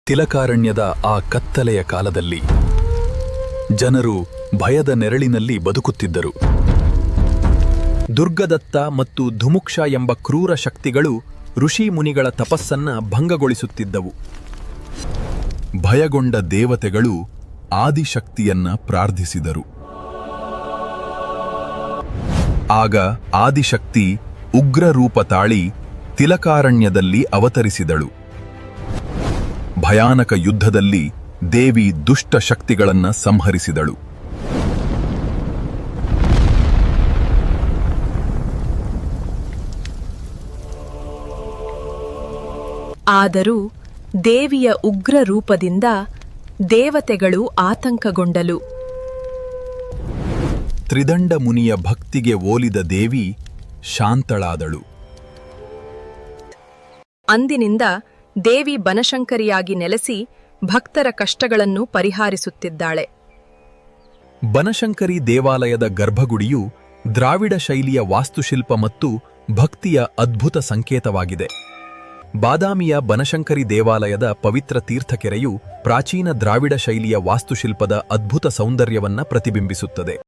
ತಿಲಕಾರಣ್ಯದ ಆ ಕತ್ತಲೆಯ ಕಾಲದಲ್ಲಿ ಜನರು ಭಯದ ನೆರಳಿನಲ್ಲಿ ಬದುಕುತ್ತಿದ್ದರು. ದುರ್ಗದತ್ತ ಮತ್ತು ಧುಮುಕ್ಷ ಎಂಬ ಕ್ರೂರ ಶಕ್ತಿಗಳು ಋಷಿ ಮುನಿಗಳ ತಪಸ್ಸನ್ನ ಭಂಗಗೊಳಿಸುತ್ತಿದ್ದವು. ಭಯಗೊಂಡ ದೇವತೆಗಳು ಆದಿಶಕ್ತಿಯನ್ನ ಪ್ರಾರ್ಥಿಸಿದರು. ಆಗ ಆದಿಶಕ್ತಿ ಉಗ್ರ ರೂಪ ತಾಳಿ ತಿಲಕಾರಣ್ಯದಲ್ಲಿ ಅವತರಿಸಿದಳು. ಭಯಾನಕ ಯುದ್ಧದಲ್ಲಿ ದೇವಿ ದುಷ್ಟ ಶಕ್ತಿಗಳನ್ನ ಸಂಹರಿಸಿದಳು. ಆದರೂ ದೇವಿಯ ಉಗ್ರ ರೂಪದಿಂದ ದೇವತೆಗಳು ಆತಂಕಗೊಂಡಲು. ತ್ರಿದಂಡ ಮುನಿಯ ಭಕ್ತಿಗೆ ಓಲಿದ ದೇವಿ ಶಾಂತಳಾದಳು. ಅಂದಿನಿಂದ ದೇವಿ ಬನಶಂಕರಿಯಾಗಿ ನೆಲೆಸಿ ಭಕ್ತರ ಕಷ್ಟಗಳನ್ನು ಪರಿಹಾರಿಸುತ್ತಿದ್ದಾಳೆ. ಬನಶಂಕರಿ ದೇವಾಲಯದ ಗರ್ಭಗುಡಿಯು ದ್ರಾವಿಡ ಶೈಲಿಯ ವಾಸ್ತುಶಿಲ್ಪ ಮತ್ತು ಭಕ್ತಿಯ ಅದ್ಭುತ ಸಂಕೇತವಾಗಿದೆ. ಬಾದಾಮಿಯ ಬನಶಂಕರಿ ದೇವಾಲಯದ ಪವಿತ್ರ ತೀರ್ಥಕೆರೆಯು ಪ್ರಾಚೀನ ದ್ರಾವಿಡ ಶೈಲಿಯ ವಾಸ್ತುಶಿಲ್ಪದ ಅದ್ಭುತ ಸೌಂದರ್ಯವನ್ನ ಪ್ರತಿಬಿಂಬಿಸುತ್ತದೆ.